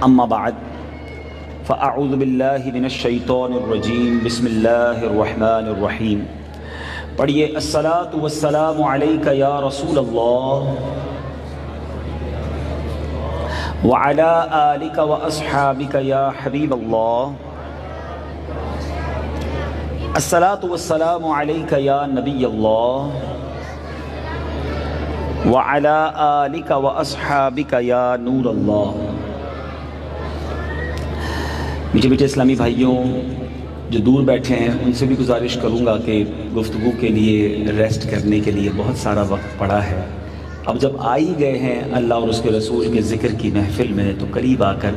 اما بعد فاعوذ باللہ من الشیطان الرجیم بسم اللہ الرحمن الرحیم. پڑھیے الصلاۃ والسلام علیک یا رسول اللہ وعلی آلک واصحابک یا حبیب اللہ. الصلاۃ والسلام علیک یا نبی اللہ وعلی آلک واصحابک یا نور اللہ. میٹھے میٹھے اسلامی بھائیوں جو دور بیٹھے ہیں ان سے بھی گزارش کروں گا کہ گفتگو کے لیے ریسٹ کرنے کے لیے بہت سارا وقت پڑا ہے. اب جب آ ہی گئے ہیں اللہ اور اس کے رسول کے ذکر کی محفل میں تو قریب آ کر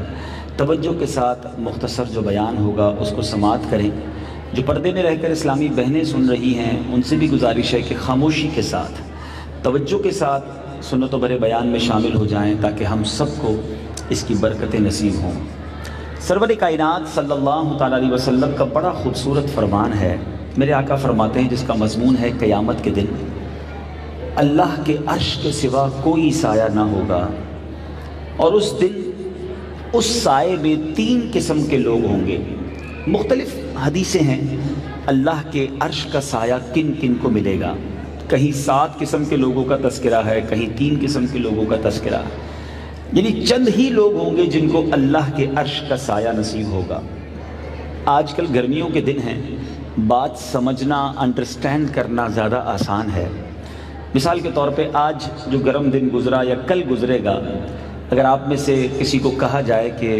توجہ کے ساتھ مختصر جو بیان ہوگا اس کو سماعت کریں. جو پردے میں رہ کر اسلامی بہنیں سن رہی ہیں ان سے بھی گزارش ہے کہ خاموشی کے ساتھ توجہ کے ساتھ سنت و بھرے بیان میں شامل ہو جائیں تاکہ ہم سب کو اس کی برکتیں نصیب ہوں. سرور کائنات صلی اللہ تعالیٰ علیہ وسلم کا بڑا خوبصورت فرمان ہے. میرے آقا فرماتے ہیں جس کا مضمون ہے قیامت کے دن اللہ کے عرش کے سوا کوئی سایہ نہ ہوگا اور اس دن اس سائے میں 3 قسم کے لوگ ہوں گے. مختلف حدیثیں ہیں اللہ کے عرش کا سایہ کن کن کو ملے گا. کہیں 7 قسم کے لوگوں کا تذکرہ ہے, کہیں 3 قسم کے لوگوں کا تذکرہ ہے. یعنی چند ہی لوگ ہوں گے جن کو اللہ کے عرش کا سایہ نصیب ہوگا. آج کل گرمیوں کے دن ہیں, بات سمجھنا انڈرسٹینڈ کرنا زیادہ آسان ہے. مثال کے طور پہ آج جو گرم دن گزرا یا کل گزرے گا, اگر آپ میں سے کسی کو کہا جائے کہ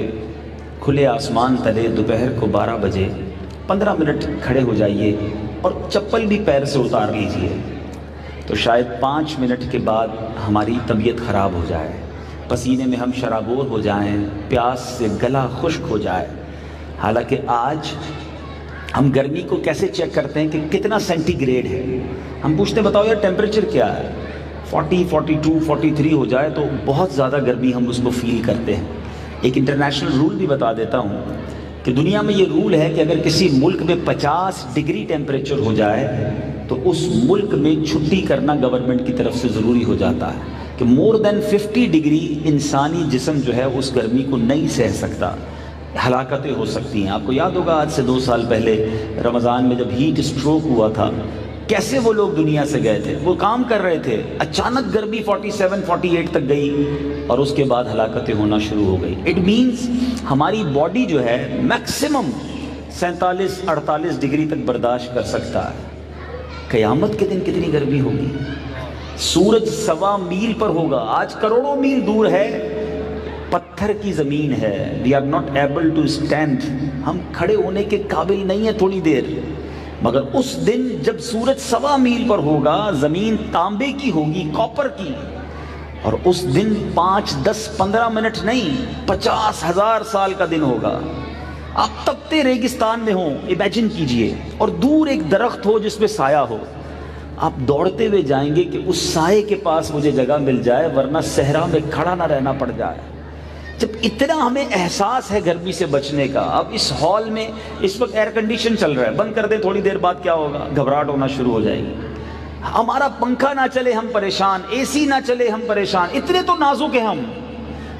کھلے آسمان تلے دوپہر کو 12 بجے 15 منٹ کھڑے ہو جائیے اور چپل بھی پیر سے اتار لیجئے, تو شاید 5 منٹ کے بعد ہماری طبیعت خراب ہو جائے, پسینے میں ہم شرابور ہو جائیں, پیاس سے گلا خشک ہو جائے. حالانکہ آج ہم گرمی کو کیسے چیک کرتے ہیں کہ کتنا سینٹی گریڈ ہے. ہم پوچھتے ہیں بتاؤ یار ٹیمپریچر کیا ہے, 40, 42, 43 ہو جائے تو بہت زیادہ گرمی ہم اس کو فیل کرتے ہیں. ایک انٹرنیشنل رول بھی بتا دیتا ہوں کہ دنیا میں یہ رول ہے کہ اگر کسی ملک میں 50 ڈگری ٹیمپریچر ہو جائے تو اس ملک میں چھٹی کرنا گورنمنٹ کی طرف سے ضروری ہو جاتا ہے کہ مور دین 50 ڈگری انسانی جسم جو ہے اس گرمی کو نہیں سہ سکتا, ہلاکتیں ہو سکتی ہیں. آپ کو یاد ہوگا آج سے 2 سال پہلے رمضان میں جب ہیٹ اسٹروک ہوا تھا, کیسے وہ لوگ دنیا سے گئے تھے, وہ کام کر رہے تھے, اچانک گرمی 47, 48 تک گئی اور اس کے بعد ہلاکتیں ہونا شروع ہو گئی. اٹ مینز ہماری باڈی جو ہے میکسیمم 47, 48 ڈگری تک برداشت کر سکتا ہے. قیامت کے دن کتنی گرمی ہوگی. سورج 1.25 میل پر ہوگا, آج کروڑوں میل دور ہے, پتھر کی زمین ہے. we are not able to stand, ہم کھڑے ہونے کے قابل نہیں ہیں تھوڑی دیر. مگر اس دن جب سورج 1.25 میل پر ہوگا, زمین تانبے کی ہوگی, کاپر کی, اور اس دن 5, 10, 15 منٹ نہیں 50,000 سال کا دن ہوگا. آپ تپتے ریگستان میں ہوں, امیجن کیجئے, اور دور ایک درخت ہو جس میں سایہ ہو, آپ دوڑتے ہوئے جائیں گے کہ اس سائے کے پاس مجھے جگہ مل جائے ورنہ صحرا میں کھڑا نہ رہنا پڑ جائے. جب اتنا ہمیں احساس ہے گرمی سے بچنے کا, اب اس ہال میں اس وقت ایئر کنڈیشن چل رہا ہے, بند کر دیں تھوڑی دیر بعد کیا ہوگا, گھبراہٹ ہونا شروع ہو جائے گی. ہمارا پنکھا نہ چلے ہم پریشان, اے سی نہ چلے ہم پریشان, اتنے تو نازک ہیں ہم.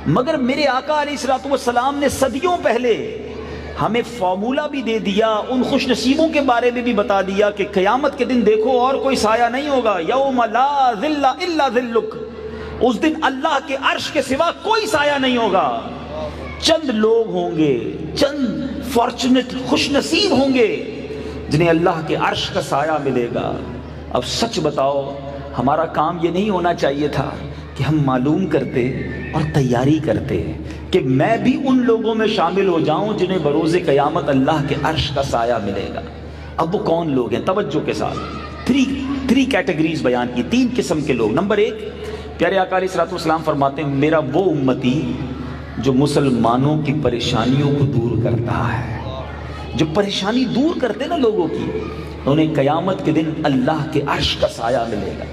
مگر میرے آقا علیہ الصلوۃ والسلام نے صدیوں پہلے ہمیں فارمولہ بھی دے دیا, ان خوش نصیبوں کے بارے میں بھی بتا دیا کہ قیامت کے دن دیکھو اور کوئی سایہ نہیں ہوگا. یوم لا ظل الا ظلک, اس دن اللہ کے عرش کے سوا کوئی سایہ نہیں ہوگا. چند لوگ ہوں گے, چند فارچونیٹ خوش نصیب ہوں گے جنہیں اللہ کے عرش کا سایہ ملے گا. اب سچ بتاؤ, ہمارا کام یہ نہیں ہونا چاہیے تھا کہ ہم معلوم کرتے اور تیاری کرتے کہ میں بھی ان لوگوں میں شامل ہو جاؤں جنہیں بروز قیامت اللہ کے عرش کا سایہ ملے گا. اب وہ کون لوگ ہیں, توجہ کے ساتھ 3 کیٹیگریز بیان کی, 3 قسم کے لوگ. نمبر 1, پیارے آقا علیہ الصلوۃ والسلام فرماتے ہیں میرا وہ امتی جو مسلمانوں کی پریشانیوں کو دور کرتا ہے. جو پریشانی دور کرتے نا لوگوں کی, انہیں قیامت کے دن اللہ کے عرش کا سایہ ملے گا.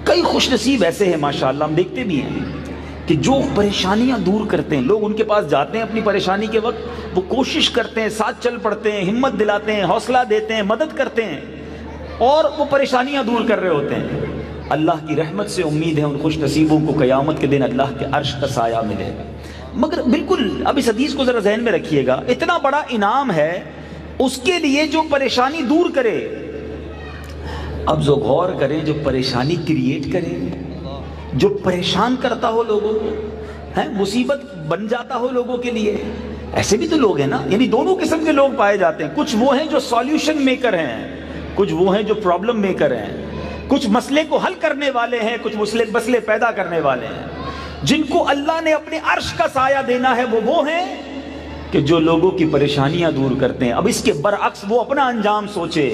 کئی خوش نصیب ایسے ہیں ماشاءاللہ, ہم دیکھتے بھی ہیں کہ جو پریشانیاں دور کرتے ہیں. لوگ ان کے پاس جاتے ہیں اپنی پریشانی کے وقت, وہ کوشش کرتے ہیں, ساتھ چل پڑتے ہیں, ہمت دلاتے ہیں, حوصلہ دیتے ہیں, مدد کرتے ہیں, اور وہ پریشانیاں دور کر رہے ہوتے ہیں. اللہ کی رحمت سے امید ہے ان خوش نصیبوں کو قیامت کے دن اللہ کے عرش کا سایہ ملے گا. مگر بالکل اب اس حدیث کو ذرا ذہن میں رکھیے گا، اتنا بڑا انعام ہے اس کے لیے جو پریشانی دور کرے۔ اب جو غور کریں، جو پریشانی کریٹ کرے، جو پریشان کرتا ہو لوگوں کو، مصیبت بن جاتا ہو لوگوں کے لیے، ایسے بھی تو لوگ ہیں نا، یعنی دونوں قسم کے لوگ پائے جاتے ہیں۔ کچھ وہ ہیں جو سولوشن میکر ہیں، کچھ وہ ہیں جو پرابلم میکر ہیں، کچھ مسئلے کو حل کرنے والے ہیں، کچھ مسئلے پیدا کرنے والے ہیں۔ جن کو اللہ نے اپنے عرش کا سایہ دینا ہے وہ ہیں کہ جو لوگوں کی پریشانیاں دور کرتے ہیں۔ اب اس کے برعکس وہ اپنا انجام سوچے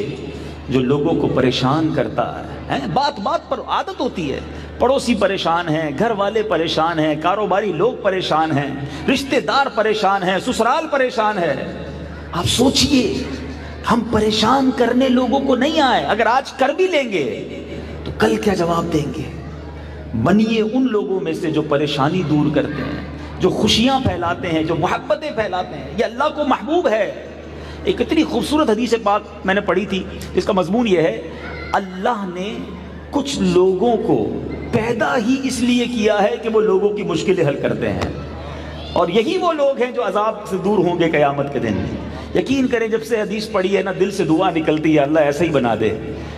جو لوگوں کو پریشان کرتا ہے۔ بات بات پر عادت ہوتی ہے، پڑوسی پریشان ہیں، گھر والے پریشان ہیں، کاروباری لوگ پریشان ہیں، رشتہ دار پریشان ہیں، سسرال پریشان ہے۔ آپ سوچئے، ہم پریشان کرنے لوگوں کو نہیں آئے، اگر آج کر بھی لیں گے تو کل کیا جواب دیں گے؟ بنیے ان لوگوں میں سے جو پریشانی دور کرتے ہیں، جو خوشیاں پھیلاتے ہیں، جو محبتیں پھیلاتے ہیں۔ یہ اللہ کو محبوب ہے۔ ایک اتنی خوبصورت حدیث پاک میں نے پڑھی تھی، اس کا مضمون یہ ہے، اللہ نے کچھ لوگوں کو پیدا ہی اس لیے کیا ہے کہ وہ لوگوں کی مشکلیں حل کرتے ہیں، اور یہی وہ لوگ ہیں جو عذاب سے دور ہوں گے قیامت کے دن۔ یقین کریں جب سے حدیث پڑھی ہے نا، دل سے دعا نکلتی ہے اللہ ایسا ہی بنا دے،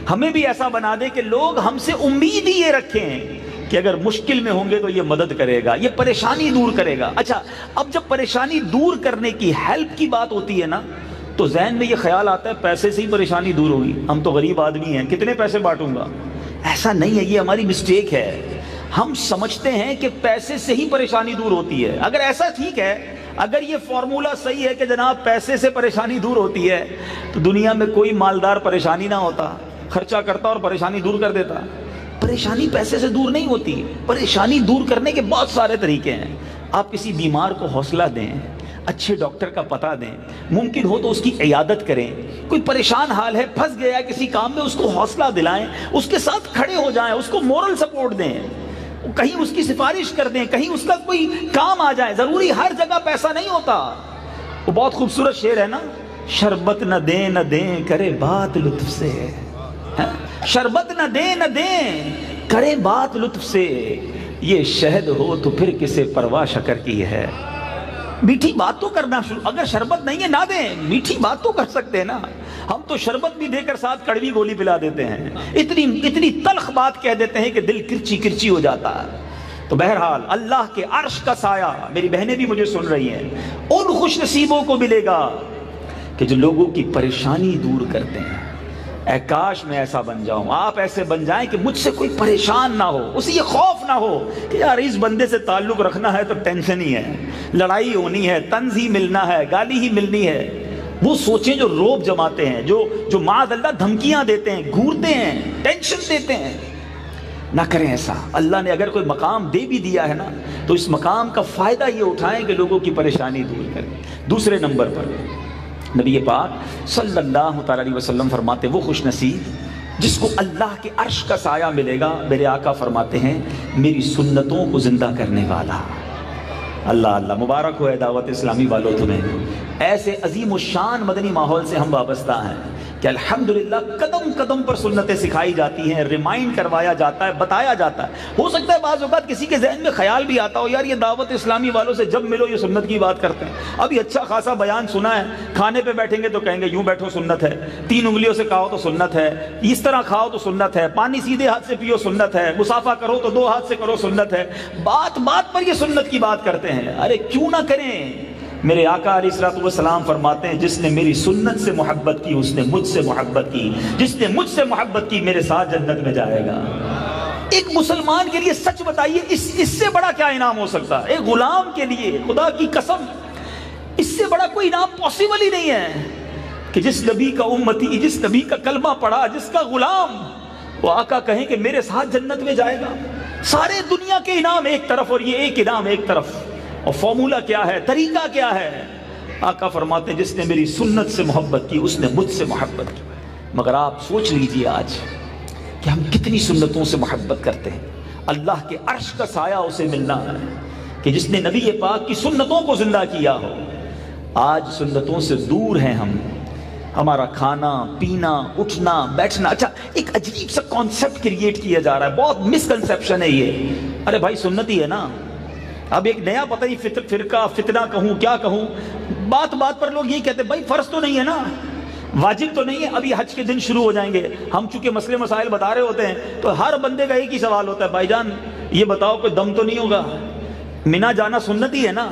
ہمیں بھی ایسا بنا دے کہ لوگ ہم سے امید ہی یہ رکھیں کہ اگر مشکل میں ہوں گے تو یہ مدد کرے گا، یہ پریشانی دور کرے گا۔ اچھا، اب جب پریشانی دور کرنے کی، ہیلپ کی بات ہوتی ہے نا، تو ذہن میں یہ خیال آتا ہے پیسے سے ہی پریشانی دور ہوگی، ہم تو غریب آدمی ہیں، کتنے پیسے بانٹوں گا۔ ایسا نہیں ہے، یہ ہماری مسٹیک ہے۔ ہم سمجھتے ہیں کہ پیسے سے ہی پریشانی دور ہوتی ہے۔ اگر ایسا ٹھیک ہے، اگر یہ فارمولا صحیح ہے کہ جناب پیسے سے پریشانی دور ہوتی ہے، تو دنیا میں کوئی مالدار پریشانی نہ ہوتا، خرچہ کرتا اور پریشانی دور کر دیتا۔ پریشانی پیسے سے دور نہیں ہوتی، پریشانی دور کرنے کے بہت سارے طریقے ہیں۔ آپ کسی بیمار کو حوصلہ دیں، اچھے ڈاکٹر کا پتہ دیں، ممکن ہو تو اس کی عیادت کریں۔ کوئی پریشان حال ہے، پھنس گیا ہے کسی کام میں، اس کو حوصلہ دلائیں، اس کے ساتھ کھڑے ہو جائیں، اس کو مورل سپورٹ دیں، کہیں اس کی سفارش کر دیں، کہیں اس کا کوئی کام آ جائے۔ ضروری ہر جگہ پیسہ نہیں ہوتا۔ وہ بہت خوبصورت شعر ہے نا، شربت نہ دیں کرے بات لطف سے، شربت نہ دیں کرے بات لطف سے، یہ شہد ہو تو پھر کسے پرواہ شکر کی ہے۔ میٹھی بات تو کرنا شروع، اگر شربت نہیں ہے نہ دیں، میٹھی بات تو کر سکتے ہیں نا۔ ہم تو شربت بھی دے کر ساتھ کڑوی گولی پلا دیتے ہیں، اتنی تلخ بات کہہ دیتے ہیں کہ دل کرچی کرچی ہو جاتا ہے۔ تو بہرحال اللہ کے عرش کا سایہ، میری بہنیں بھی مجھے سن رہی ہیں، ان خوش نصیبوں کو ملے گا کہ جو لوگوں کی پریشانی دور کرتے ہیں۔ اے کاش میں ایسا بن جاؤں، آپ ایسے بن جائیں کہ مجھ سے کوئی پریشان نہ ہو، اسے یہ خوف نہ ہو کہ یار اس بندے سے تعلق رکھنا ہے تو ٹینشن ہی ہے، لڑائی ہونی ہے، طنز ہی ملنا ہے، گالی ہی ملنی ہے۔ وہ سوچیں جو روب جماتے ہیں، جو معاذ اللہ دھمکیاں دیتے ہیں، گھورتے ہیں، ٹینشن دیتے ہیں، نہ کریں ایسا۔ اللہ نے اگر کوئی مقام دے بھی دیا ہے نا، تو اس مقام کا فائدہ یہ اٹھائیں کہ لوگوں کی پریشانی دور کریں۔ دوسرے نمبر پر نبی پاک صلی اللہ تعالی علیہ وسلم فرماتے وہ خوش نصیب جس کو اللہ کے عرش کا سایہ ملے گا، میرے آقا فرماتے ہیں میری سنتوں کو زندہ کرنے والا۔ اللہ اللہ، مبارک ہو اے دعوت اسلامی والوں تمہیں، ایسے عظیم الشان مدنی ماحول سے ہم وابستہ ہیں کہ الحمدللہ قدم قدم پر سنتیں سکھائی جاتی ہیں، ریمائنڈ کروایا جاتا ہے، بتایا جاتا ہے۔ ہو سکتا ہے بعض اوقات کسی کے ذہن میں خیال بھی آتا ہو یار یہ دعوت اسلامی والوں سے جب ملو یہ سنت کی بات کرتے ہیں، ابھی اچھا خاصا بیان سنا ہے، کھانے پہ بیٹھیں گے تو کہیں گے یوں بیٹھو سنت ہے، 3 انگلیوں سے کھاؤ تو سنت ہے، اس طرح کھاؤ تو سنت ہے، پانی سیدھے ہاتھ سے پیو سنت ہے، مسافہ کرو تو 2 ہاتھ سے کرو سنت ہے، بات بات پر یہ سنت کی بات کرتے ہیں۔ ارے کیوں نہ کریں؟ میرے آقا علیہ الصلوۃ والسلام فرماتے ہیں جس نے میری سنت سے محبت کی اس نے مجھ سے محبت کی، جس نے مجھ سے محبت کی میرے ساتھ جنت میں جائے گا۔ ایک مسلمان کے لیے سچ بتائیے اس سے بڑا کیا انعام ہو سکتا ہے؟ ایک غلام کے لیے خدا کی قسم اس سے بڑا کوئی انعام پاسبل ہی نہیں ہے کہ جس نبی کا امتی، جس نبی کا کلمہ پڑھا، جس کا غلام، وہ آقا کہیں کہ میرے ساتھ جنت میں جائے گا۔ سارے دنیا کے انعام ایک طرف اور یہ ایک انعام ایک طرف، اور فارمولا کیا ہے، طریقہ کیا ہے؟ آقا فرماتے ہیں جس نے میری سنت سے محبت کی اس نے مجھ سے محبت کی۔ مگر آپ سوچ لیجئے آج کہ ہم کتنی سنتوں سے محبت کرتے ہیں۔ اللہ کے عرش کا سایہ اسے ملنا ہے کہ جس نے نبی پاک کی سنتوں کو زندہ کیا ہو۔ آج سنتوں سے دور ہیں ہم، ہمارا کھانا پینا اٹھنا بیٹھنا، اچھا ایک عجیب سا کانسیپٹ کریٹ کیا جا رہا ہے، بہت مسکنسیپشن ہے یہ۔ ارے بھائی سنت ہی ہے نا، اب ایک نیا پتہ نہیں فرقہ فتنہ کہوں کیا کہوں، بات بات پر لوگ یہ کہتے ہیں بھائی فرض تو نہیں ہے نا، واجب تو نہیں ہے، ابھی حج کے دن شروع ہو جائیں گے، ہم چونکہ مسئلے مسائل بتا رہے ہوتے ہیں تو ہر بندے کا ایک ہی سوال ہوتا ہے، بھائی جان یہ بتاؤ کوئی دم تو نہیں ہوگا، مینا جانا سنت ہی ہے نا،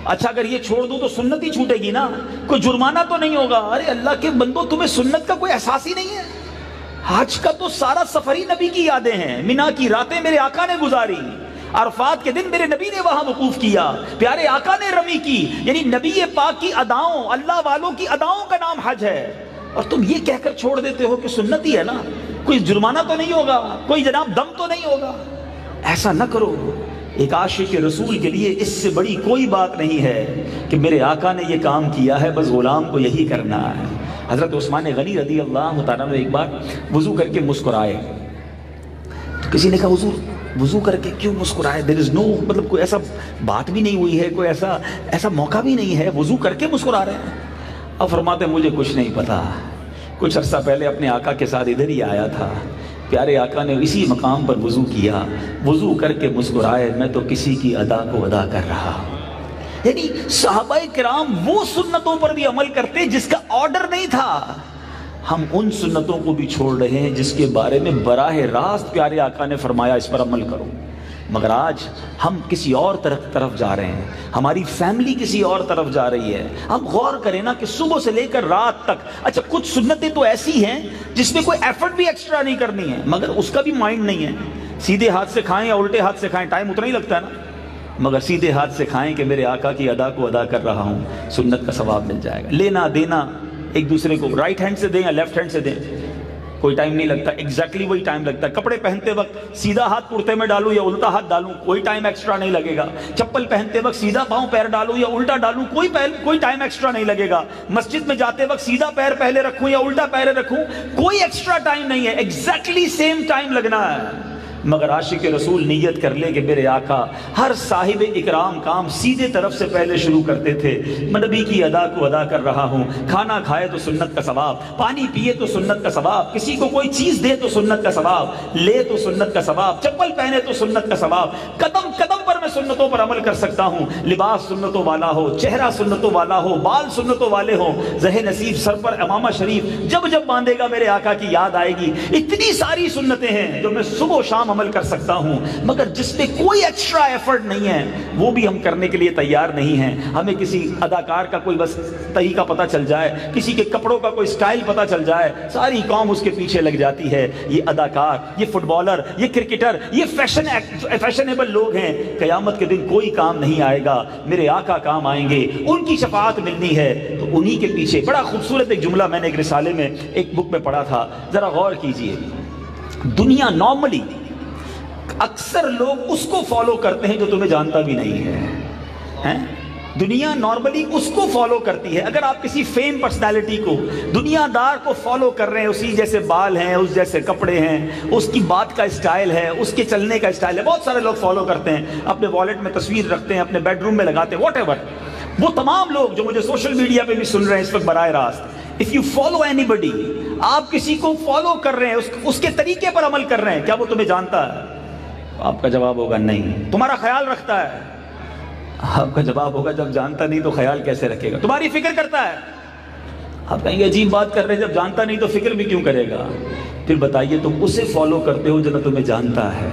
اچھا اگر یہ چھوڑ دوں تو سنت ہی چھوٹے گی نا، کوئی جرمانہ تو نہیں ہوگا۔ ارے اللہ کے بندو، تمہیں سنت کا کوئی احساس ہی نہیں ہے؟ حج کا تو سارا سفر ہی نبی کی یادیں ہیں، مینا کی راتیں میرے آقا نے گزاری، عرفات کے دن میرے نبی نے وہاں وقوف کیا، پیارے آقا نے رمی کی، یعنی نبی پاک کی اداؤں، اللہ والوں کی اداؤں کا نام حج ہے، اور تم یہ کہہ کر چھوڑ دیتے ہو کہ سنت ہی ہے نا، کوئی جرمانہ تو نہیں ہوگا، کوئی جناب دم تو نہیں ہوگا۔ ایسا نہ کرو، ایک عاشق رسول کے لیے اس سے بڑی کوئی بات نہیں ہے کہ میرے آقا نے یہ کام کیا ہے، بس غلام کو یہی کرنا ہے۔ حضرت عثمان غنی رضی اللہ تعالیٰ نے ایک بار وضو کر کے مسکرائے، تو کسی نے کہا حضور وضو کر کے کیوں مسکرائے؟ there is no، مطلب کوئی ایسا بات بھی نہیں ہوئی ہے، کوئی ایسا موقع بھی نہیں ہے، وضو کر کے مسکرا رہے ہیں۔ اب فرماتے ہیں مجھے کچھ نہیں پتا، کچھ عرصہ پہلے اپنے آقا کے ساتھ ادھر ہی آیا تھا، پیارے آقا نے اسی مقام پر وضو کیا، وضو کر کے مسکرائے، میں تو کسی کی ادا کو ادا کر رہا ہوں۔ یعنی صحابہ کرام وہ سنتوں پر بھی عمل کرتے جس کا آرڈر نہیں تھا، ہم ان سنتوں کو بھی چھوڑ رہے ہیں جس کے بارے میں براہ راست پیارے آقا نے فرمایا اس پر عمل کرو، مگر آج ہم کسی اور طرف جا رہے ہیں، ہماری فیملی کسی اور طرف جا رہی ہے۔ اب غور کریں نا کہ صبح سے لے کر رات تک، اچھا کچھ سنتیں تو ایسی ہیں جس میں کوئی ایفرٹ بھی ایکسٹرا نہیں کرنی ہے، مگر اس کا بھی مائنڈ نہیں ہے، سیدھے ہاتھ سے کھائیں یا الٹے ہاتھ سے کھائیں ٹائم اتنا ہی لگتا ہے نا، مگر سیدھے ہاتھ سے کھائیں کہ میرے آقا کی ادا کو ادا کر رہا ہوں، سنت کا ثواب مل جائے گا۔ لینا دینا ایک دوسرے کو رائٹ ہینڈ سے دیں یا لیفٹ ہینڈ سے دیں، کوئی ٹائم نہیں لگتا، ایگزیکٹلی وہی ٹائم لگتا ہے۔ کپڑے پہنتے وقت سیدھا ہاتھ کرتے میں ڈالوں یا الٹا ہاتھ ڈالوں، کوئی ٹائم ایکسٹرا نہیں لگے گا۔ چپل پہنتے وقت سیدھا پاؤں پیر ڈالوں یا الٹا ڈالوں، کوئی ٹائم ایکسٹرا نہیں لگے گا۔ مسجد میں جاتے وقت سیدھا پیر پہلے رکھوں یا الٹا پیر رکھوں، کوئی ایکسٹرا ٹائم نہیں ہے، ایگزیکٹلی سیم ٹائم لگنا ہے۔ مگر عاشق رسول نیت کر لے کہ میرے آقا ہر صاحب اکرام کام سیدھے طرف سے پہلے شروع کرتے تھے، میں نبی کی ادا کو ادا کر رہا ہوں، کھانا کھائے تو سنت کا ثواب، پانی پیے تو سنت کا ثواب، کسی کو کوئی چیز دے تو سنت کا ثواب، لے تو سنت کا ثواب، چپل پہنے تو سنت کا ثواب، قدم قدم پر میں سنتوں پر عمل کر سکتا ہوں، لباس سنتوں والا ہو، چہرہ سنتوں والا ہو، بال سنتوں والے ہوں، زہ نصیب سر پر امامہ شریف جب جب باندھے گا میرے آقا کی یاد آئے گی۔ اتنی ساری سنتیں ہیں جو میں صبح و شام عمل کر سکتا ہوں، مگر جس میں کوئی ایکسٹرا ایفرٹ نہیں ہے وہ بھی ہم کرنے کے لیے تیار نہیں ہیں۔ ہمیں کسی اداکار کا کوئی بس طریقہ پتہ چل جائے، کسی کے کپڑوں کا کوئی سٹائل پتہ چل جائے، ساری قوم اس کے پیچھے لگ جاتی ہے۔ یہ اداکار، یہ فٹ بالر، یہ کرکٹر، یہ فیشنیبل لوگ ہیں، قیامت کے دن کوئی کام نہیں آئے گا، میرے آقا کام آئیں گے، ان کی شفاعت ملنی ہے، تو انہی کے پیچھے۔ بڑا خوبصورت ایک جملہ میں نے ایک رسالے میں ایک بک میں پڑھا تھا، ذرا غور کیجئے۔ دنیا نارملی اکثر لوگ اس کو فالو کرتے ہیں جو تمہیں جانتا بھی نہیں ہے، دنیا نارملی اس کو فالو کرتی ہے۔ اگر آپ کسی فیم پرسنالٹی کو، دنیا دار کو فالو کر رہے ہیں، اسی جیسے بال ہیں، اس جیسے کپڑے ہیں، اس کی بات کا اسٹائل ہے، اس کے چلنے کا اسٹائل ہے، بہت سارے لوگ فالو کرتے ہیں، اپنے والیٹ میں تصویر رکھتے ہیں، اپنے بیڈ روم میں لگاتے ہیں، واٹ ایور۔ وہ تمام لوگ جو مجھے سوشل میڈیا پہ بھی سن رہے ہیں اس وقت براہ راست، if you follow anybody، آپ کسی کو فالو کر رہے ہیں، اس کے طریقے پر عمل کر رہے ہیں، کیا وہ تمہیں جانتا ہے؟ آپ کا جواب ہوگا نہیں۔ تمہارا خیال رکھتا ہے؟ آپ کا جواب ہوگا جب جانتا نہیں تو خیال کیسے رکھے گا؟ تمہاری فکر کرتا ہے؟ آپ کہیں گے عجیب بات کر رہے ہیں، جب جانتا نہیں تو فکر بھی کیوں کرے گا؟ پھر بتائیے تم اسے فالو کرتے ہو جو نہ تمہیں جانتا ہے،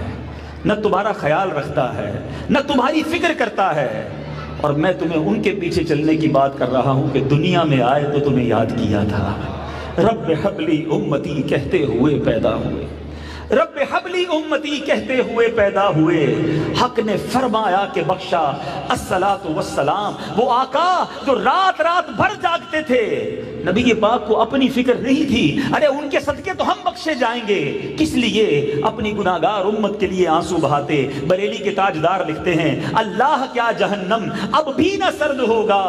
نہ تمہارا خیال رکھتا ہے، نہ تمہاری فکر کرتا ہے، اور میں تمہیں ان کے پیچھے چلنے کی بات کر رہا ہوں کہ دنیا میں آئے تو تمہیں یاد کیا تھا۔ رب حبلی امتی کہتے ہوئے پیدا ہوئے، رب حبلی امتی کہتے ہوئے پیدا ہوئے، حق نے فرمایا کہ بخشا الصلاۃ والسلام، وہ آقا جو رات رات بھر جاگتے تھے، نبی پاک کو اپنی فکر نہیں تھی، ارے ان کے صدقے تو ہم بخشے جائیں گے، کس لیے؟ اپنی گناہگار امت کے لیے آنسو بہاتے۔ بریلی کے تاجدار لکھتے ہیں، اللہ کیا جہنم اب بھی نہ سرد ہوگا،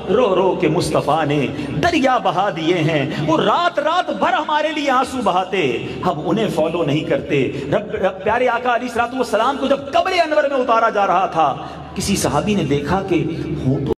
رو رو کے مصطفیٰ نے دریا بہا دیے ہیں، وہ رات رات بھر ہمارے لیے آنسو بہاتے، ہم انہیں فالو نہیں کرتے۔ رب پیارے آقا علیہ الصلوۃ والسلام کو جب قبر انور میں اتارا جا رہا تھا، کسی صحابی نے دیکھا کہ